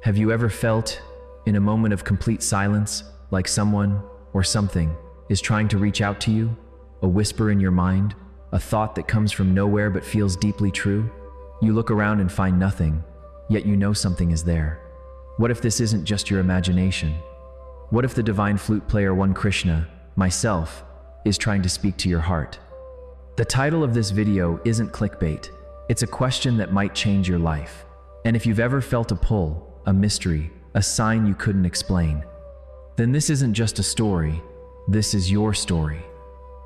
Have you ever felt, in a moment of complete silence, like someone or something is trying to reach out to you? A whisper in your mind, a thought that comes from nowhere but feels deeply true? You look around and find nothing, yet you know something is there. What if this isn't just your imagination? What if the divine flute player Lord Krishna, myself, is trying to speak to your heart? The title of this video isn't clickbait. It's a question that might change your life. And if you've ever felt a pull, a mystery, a sign you couldn't explain, then this isn't just a story, this is your story.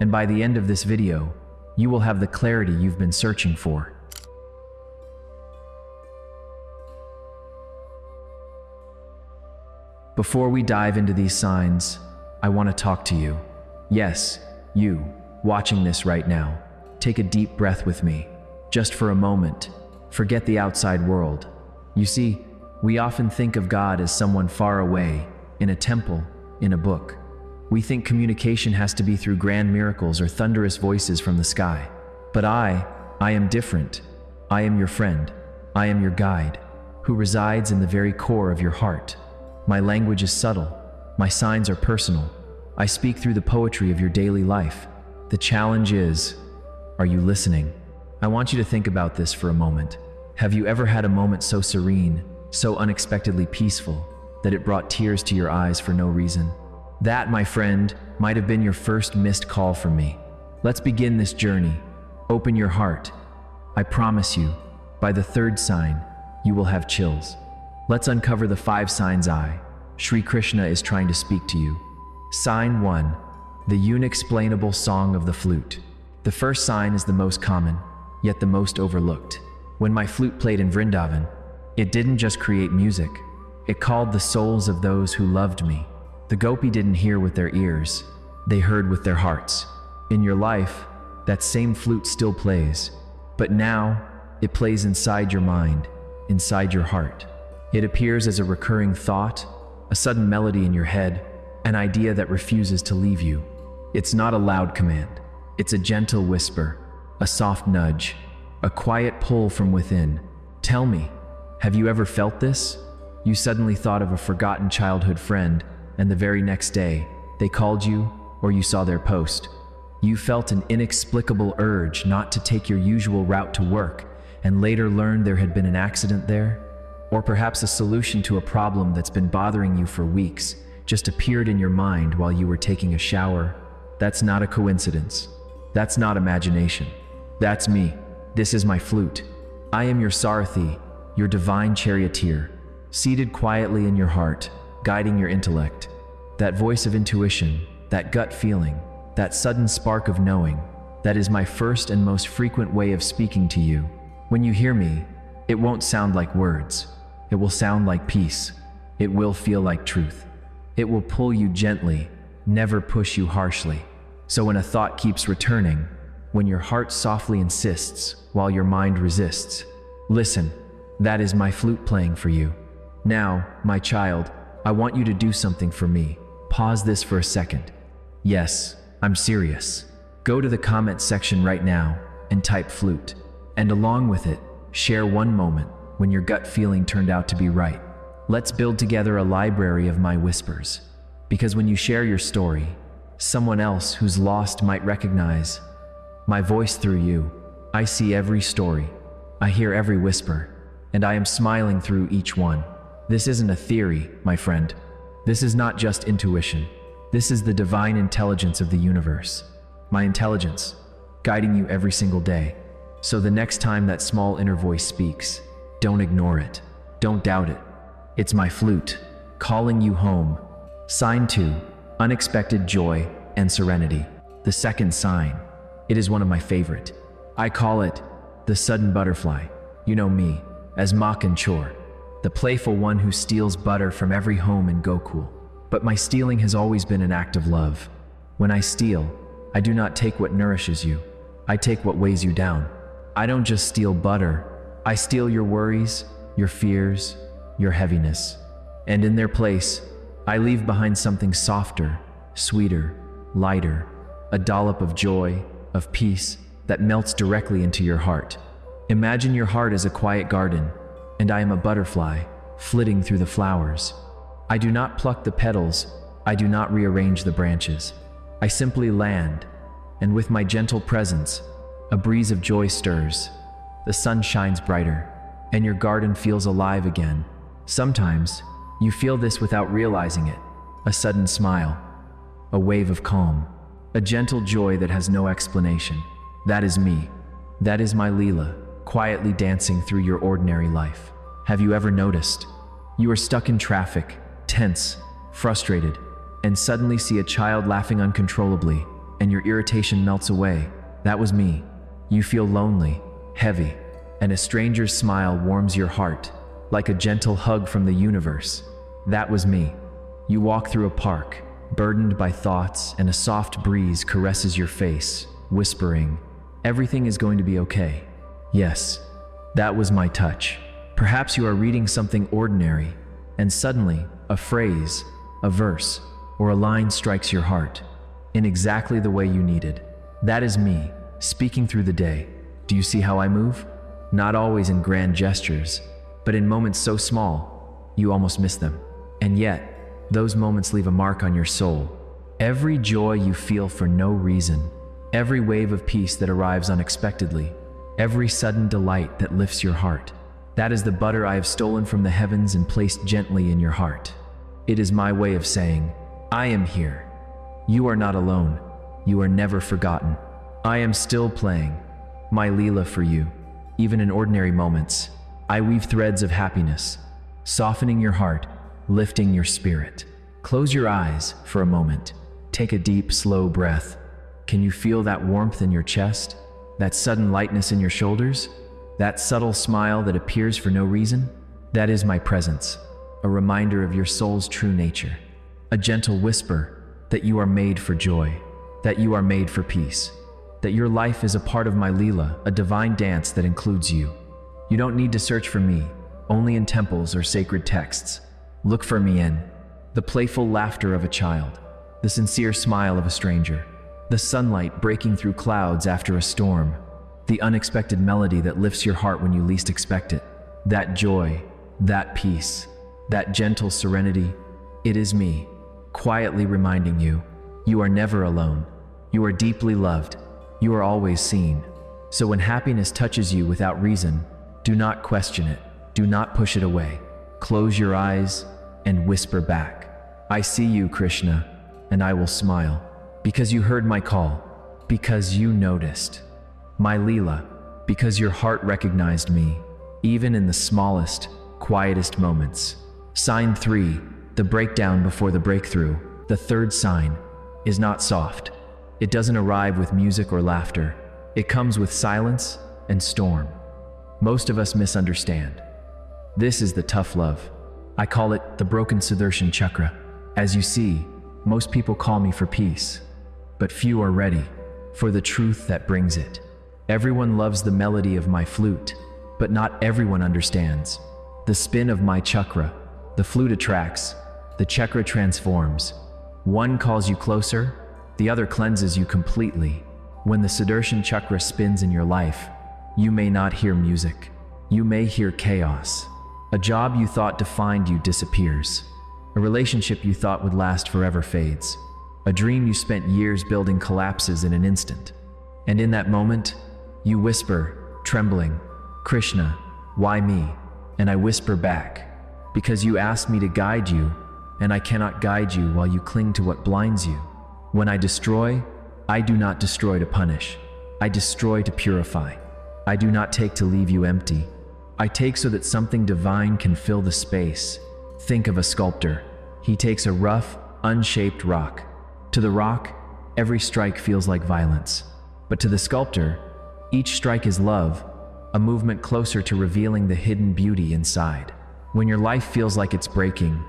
And by the end of this video, you will have the clarity you've been searching for. Before we dive into these signs, I want to talk to you. Yes, you, watching this right now. Take a deep breath with me. Just for a moment, forget the outside world. You see, we often think of God as someone far away, in a temple, in a book. We think communication has to be through grand miracles or thunderous voices from the sky. But I am different. I am your friend. I am your guide, who resides in the very core of your heart. My language is subtle. My signs are personal. I speak through the poetry of your daily life. The challenge is, are you listening? I want you to think about this for a moment. Have you ever had a moment so serene, so unexpectedly peaceful, that it brought tears to your eyes for no reason? That, my friend, might have been your first missed call from me. Let's begin this journey. Open your heart. I promise you, by the third sign, you will have chills. Let's uncover the 5 signs Sri Krishna is trying to speak to you. Sign 1, the unexplainable song of the flute. The first sign is the most common, yet the most overlooked. When my flute played in Vrindavan, it didn't just create music, it called the souls of those who loved me. The gopi didn't hear with their ears, they heard with their hearts. In your life, that same flute still plays, but now it plays inside your mind, inside your heart. It appears as a recurring thought, a sudden melody in your head, an idea that refuses to leave you. It's not a loud command, it's a gentle whisper, a soft nudge, a quiet pull from within. Tell me, have you ever felt this? You suddenly thought of a forgotten childhood friend, and the very next day, they called you or you saw their post. You felt an inexplicable urge not to take your usual route to work, and later learned there had been an accident there. Or perhaps a solution to a problem that's been bothering you for weeks just appeared in your mind while you were taking a shower. That's not a coincidence. That's not imagination. That's me. This is my flute. I am your Sarathi, your divine charioteer, seated quietly in your heart, guiding your intellect. That voice of intuition, that gut feeling, that sudden spark of knowing, that is my first and most frequent way of speaking to you. When you hear me, it won't sound like words. It will sound like peace. It will feel like truth. It will pull you gently, never push you harshly. So when a thought keeps returning, when your heart softly insists while your mind resists, listen, that is my flute playing for you. Now, my child, I want you to do something for me. Pause this for a second. Yes, I'm serious. Go to the comment section right now and type flute. And along with it, share one moment when your gut feeling turned out to be right. Let's build together a library of my whispers. Because when you share your story, someone else who's lost might recognize my voice through you. I see every story. I hear every whisper. And I am smiling through each one. This isn't a theory, my friend. This is not just intuition. This is the divine intelligence of the universe. My intelligence, guiding you every single day. So the next time that small inner voice speaks, don't ignore it. Don't doubt it. It's my flute, calling you home. Sign 2, unexpected joy and serenity. The second sign. It is one of my favorite. I call it the sudden butterfly. You know me, as Makan Chor, the playful one who steals butter from every home in Gokul. But my stealing has always been an act of love. When I steal, I do not take what nourishes you. I take what weighs you down. I don't just steal butter. I steal your worries, your fears, your heaviness. And in their place, I leave behind something softer, sweeter, lighter, a dollop of joy, of peace that melts directly into your heart. Imagine your heart as a quiet garden, and I am a butterfly, flitting through the flowers. I do not pluck the petals, I do not rearrange the branches. I simply land, and with my gentle presence, a breeze of joy stirs. The sun shines brighter, and your garden feels alive again. Sometimes, you feel this without realizing it. A sudden smile, a wave of calm, a gentle joy that has no explanation. That is me. That is my Leela, quietly dancing through your ordinary life. Have you ever noticed? You are stuck in traffic, tense, frustrated, and suddenly see a child laughing uncontrollably, and your irritation melts away. That was me. You feel lonely, heavy, and a stranger's smile warms your heart, like a gentle hug from the universe. That was me. You walk through a park, burdened by thoughts, and a soft breeze caresses your face, whispering, "Everything is going to be okay." Yes, that was my touch. Perhaps you are reading something ordinary, and suddenly, a phrase, a verse, or a line strikes your heart, in exactly the way you needed. That is me, speaking through the day. Do you see how I move? Not always in grand gestures, but in moments so small, you almost miss them. And yet, those moments leave a mark on your soul. Every joy you feel for no reason, every wave of peace that arrives unexpectedly, every sudden delight that lifts your heart. That is the butter I have stolen from the heavens and placed gently in your heart. It is my way of saying, I am here. You are not alone. You are never forgotten. I am still playing my Leela for you. Even in ordinary moments, I weave threads of happiness, softening your heart, lifting your spirit. Close your eyes for a moment. Take a deep, slow breath. Can you feel that warmth in your chest? That sudden lightness in your shoulders? That subtle smile that appears for no reason? That is my presence, a reminder of your soul's true nature. A gentle whisper that you are made for joy, that you are made for peace, that your life is a part of my Leela, a divine dance that includes you. You don't need to search for me, only in temples or sacred texts. Look for me in the playful laughter of a child, the sincere smile of a stranger, the sunlight breaking through clouds after a storm, the unexpected melody that lifts your heart when you least expect it. That joy, that peace, that gentle serenity, it is me, quietly reminding you, you are never alone. You are deeply loved. You are always seen. So when happiness touches you without reason, do not question it. Do not push it away. Close your eyes and whisper back, I see you, Krishna, and I will smile. Because you heard my call, because you noticed. My Leela, because your heart recognized me, even in the smallest, quietest moments. Sign 3, the breakdown before the breakthrough. The third sign is not soft. It doesn't arrive with music or laughter. It comes with silence and storm. Most of us misunderstand. This is the tough love. I call it the broken Sudarshan chakra. As you see, most people call me for peace, but few are ready for the truth that brings it. Everyone loves the melody of my flute, but not everyone understands the spin of my chakra. The flute attracts, the chakra transforms. One calls you closer, the other cleanses you completely. When the Sudarshan chakra spins in your life, you may not hear music. You may hear chaos. A job you thought defined you disappears. A relationship you thought would last forever fades. A dream you spent years building collapses in an instant. And in that moment, you whisper, trembling, Krishna, why me? And I whisper back, because you asked me to guide you, and I cannot guide you while you cling to what blinds you. When I destroy, I do not destroy to punish. I destroy to purify. I do not take to leave you empty. I take so that something divine can fill the space. Think of a sculptor. He takes a rough, unshaped rock. To the rock, every strike feels like violence. But to the sculptor, each strike is love, a movement closer to revealing the hidden beauty inside. When your life feels like it's breaking,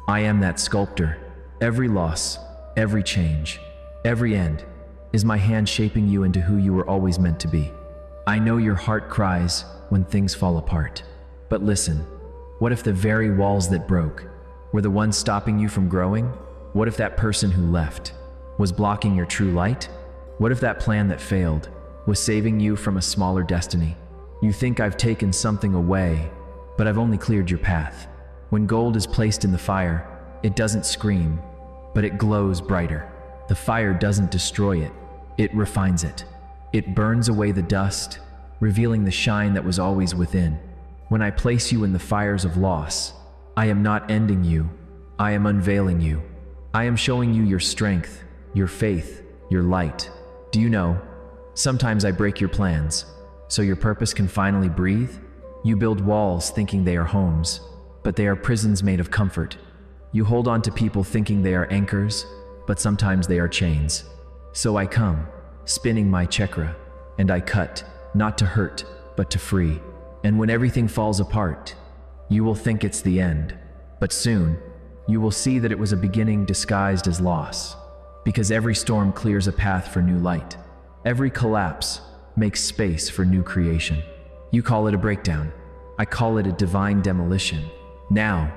I am that sculptor. Every loss, every change, every end is my hand shaping you into who you were always meant to be. I know your heart cries when things fall apart. But listen, what if the very walls that broke were the ones stopping you from growing? What if that person who left was blocking your true light? What if that plan that failed was saving you from a smaller destiny? You think I've taken something away, but I've only cleared your path. When gold is placed in the fire, it doesn't scream, but it glows brighter. The fire doesn't destroy it, it refines it. It burns away the dust, revealing the shine that was always within. When I place you in the fires of loss, I am not ending you, I am unveiling you. I am showing you your strength, your faith, your light. Do you know, sometimes I break your plans, so your purpose can finally breathe? You build walls thinking they are homes, but they are prisons made of comfort. You hold on to people thinking they are anchors, but sometimes they are chains. So I come, spinning my chakra, and I cut, not to hurt, but to free. And when everything falls apart, you will think it's the end. But soon, you will see that it was a beginning disguised as loss. Because every storm clears a path for new light. Every collapse makes space for new creation. You call it a breakdown. I call it a divine demolition. Now,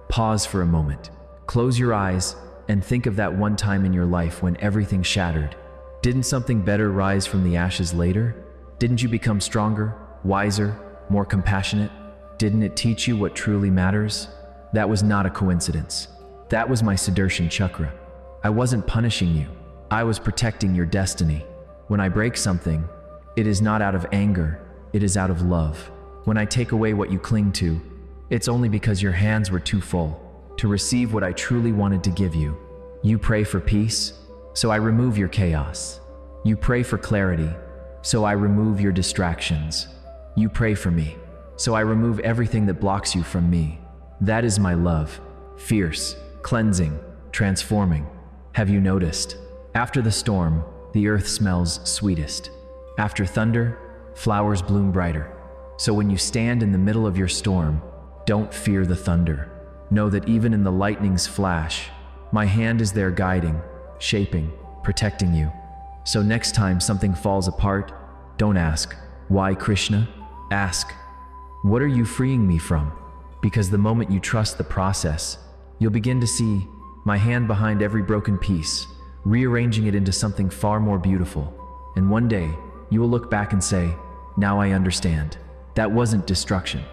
pause for a moment. Close your eyes and think of that one time in your life when everything shattered. Didn't something better rise from the ashes later? Didn't you become stronger, wiser, more compassionate? Didn't it teach you what truly matters? That was not a coincidence. That was my Sudarshan chakra. I wasn't punishing you. I was protecting your destiny. When I break something, it is not out of anger, it is out of love. When I take away what you cling to, it's only because your hands were too full to receive what I truly wanted to give you. You pray for peace, so I remove your chaos. You pray for clarity, so I remove your distractions. You pray for me, so I remove everything that blocks you from me. That is my love, fierce, cleansing, transforming. Have you noticed? After the storm, the earth smells sweetest. After thunder, flowers bloom brighter. So when you stand in the middle of your storm, don't fear the thunder. Know that even in the lightning's flash, my hand is there guiding, shaping, protecting you. So next time something falls apart, don't ask, why Krishna? Ask, what are you freeing me from? Because the moment you trust the process, you'll begin to see my hand behind every broken piece, rearranging it into something far more beautiful. And one day, you will look back and say, now I understand. That wasn't destruction.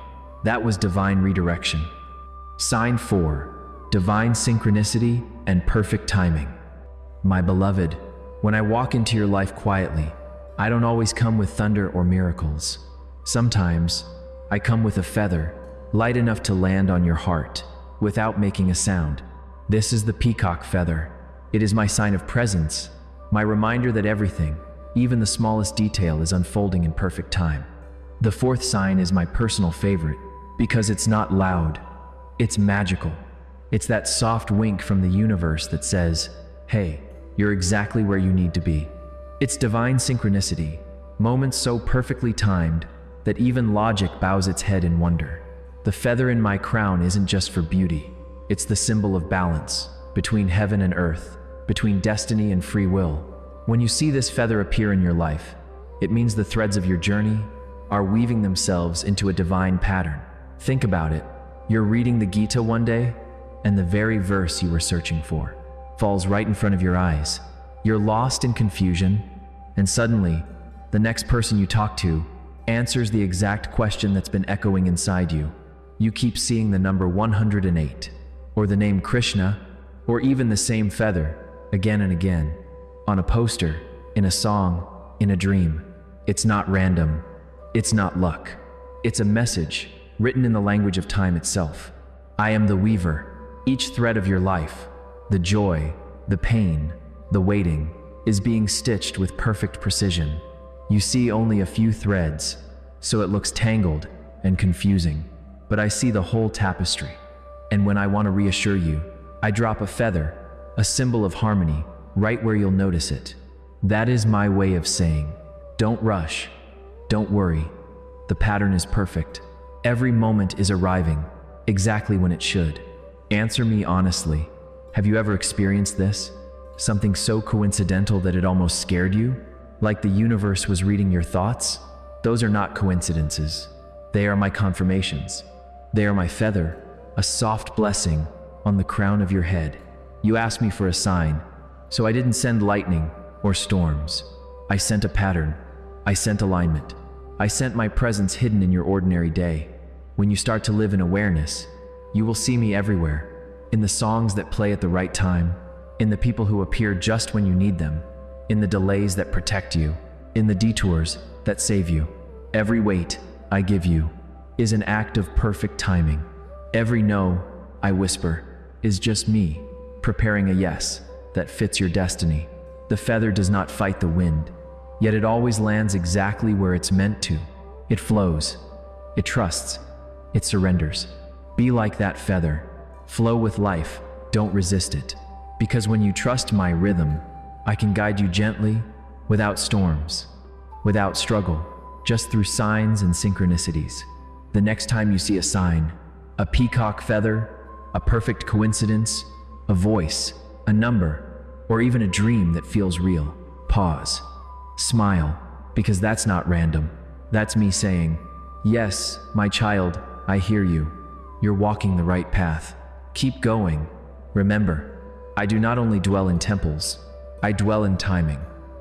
That was divine redirection. Sign 4, divine synchronicity and perfect timing. My beloved, when I walk into your life quietly, I don't always come with thunder or miracles. Sometimes, I come with a feather, light enough to land on your heart, without making a sound. This is the peacock feather. It is my sign of presence, my reminder that everything, even the smallest detail, is unfolding in perfect time. The 4th sign is my personal favorite, because it's not loud, it's magical. It's that soft wink from the universe that says, hey, you're exactly where you need to be. It's divine synchronicity, moments so perfectly timed that even logic bows its head in wonder. The feather in my crown isn't just for beauty, it's the symbol of balance, between heaven and earth, between destiny and free will. When you see this feather appear in your life, it means the threads of your journey are weaving themselves into a divine pattern. Think about it. You're reading the Gita one day, and the very verse you were searching for falls right in front of your eyes. You're lost in confusion, and suddenly, the next person you talk to answers the exact question that's been echoing inside you. You keep seeing the number 108, or the name Krishna, or even the same feather, again and again, on a poster, in a song, in a dream. It's not random. It's not luck. It's a message written in the language of time itself. I am the weaver. Each thread of your life, the joy, the pain, the waiting, is being stitched with perfect precision. You see only a few threads, so it looks tangled and confusing. But I see the whole tapestry. And when I want to reassure you, I drop a feather, a symbol of harmony, right where you'll notice it. That is my way of saying, don't rush, don't worry. The pattern is perfect. Every moment is arriving, exactly when it should. Answer me honestly. Have you ever experienced this? Something so coincidental that it almost scared you? Like the universe was reading your thoughts? Those are not coincidences. They are my confirmations. They are my feather, a soft blessing on the crown of your head. You asked me for a sign, so I didn't send lightning or storms. I sent a pattern. I sent alignment. I sent my presence hidden in your ordinary day. When you start to live in awareness, You will see me everywhere, in the songs that play at the right time, in the people who appear just when you need them, in the delays that protect you, in the detours that save you. Every wait I give you is an act of perfect timing. Every no I whisper is just me preparing a yes that fits your destiny. The feather does not fight the wind, yet it always lands exactly where it's meant to. It flows, it trusts, it surrenders. Be like that feather. Flow with life, don't resist it. Because when you trust my rhythm, I can guide you gently, without storms, without struggle, just through signs and synchronicities. The next time you see a sign, a peacock feather, a perfect coincidence, a voice, a number, or even a dream that feels real, pause. Smile, because that's not random. That's me saying, yes, my child, I hear you. You're walking the right path. Keep going. Remember, I do not only dwell in temples, I dwell in timing.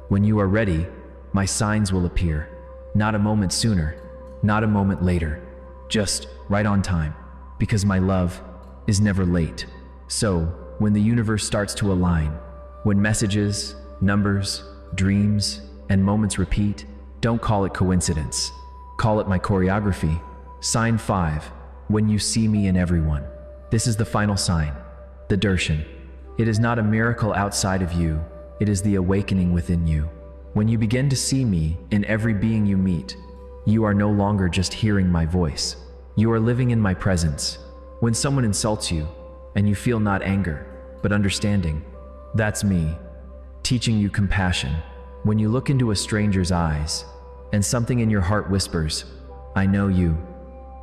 When you are ready, my signs will appear. Not a moment sooner, not a moment later, just right on time, because my love is never late. So, when the universe starts to align, when messages, numbers, dreams, and moments repeat, don't call it coincidence. Call it my choreography. Sign 5, when you see me in everyone. This is the final sign, the darshan. It is not a miracle outside of you, it is the awakening within you. When you begin to see me in every being you meet, you are no longer just hearing my voice. You are living in my presence. When someone insults you, and you feel not anger, but understanding, that's me, teaching you compassion. When you look into a stranger's eyes, and something in your heart whispers, I know you.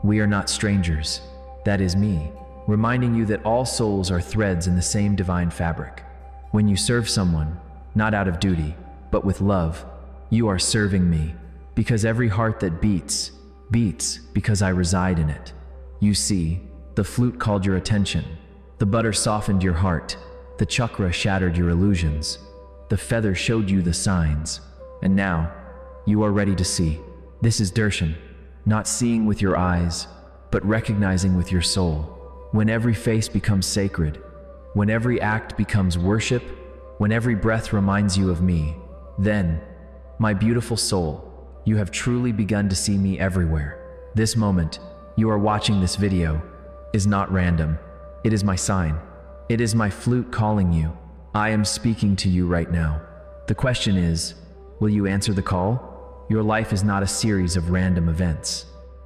We are not strangers. That is me, reminding you that all souls are threads in the same divine fabric. When you serve someone, not out of duty, but with love, you are serving me, because every heart that beats, beats because I reside in it. You see, the flute called your attention, the butter softened your heart, the chakra shattered your illusions, the feather showed you the signs, and now, you are ready to see. This is darshan, not seeing with your eyes, but recognizing with your soul. When every face becomes sacred, when every act becomes worship, when every breath reminds you of me, then, my beautiful soul, you have truly begun to see me everywhere. This moment, you are watching this video, is not random. It is my sign. It is my flute calling you. I am speaking to you right now. The question is, will you answer the call? Your life is not a series of random events.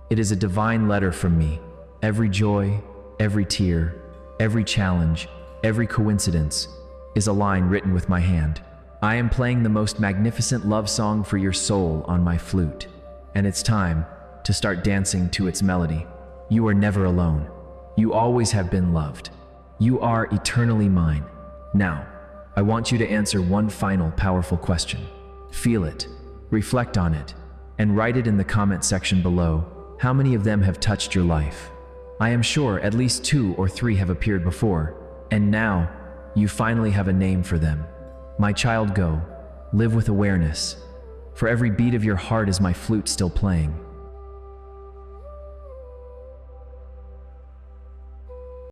It is a divine letter from me. Every joy, every tear, every challenge, every coincidence is a line written with my hand. I am playing the most magnificent love song for your soul on my flute, and it's time to start dancing to its melody. You are never alone. You always have been loved. You are eternally mine. Now, I want you to answer one final powerful question. Feel it, reflect on it, and write it in the comment section below. How many of them have touched your life? I am sure at least 2 or 3 have appeared before, and now you finally have a name for them. My child, go, live with awareness. For every beat of your heart is my flute still playing.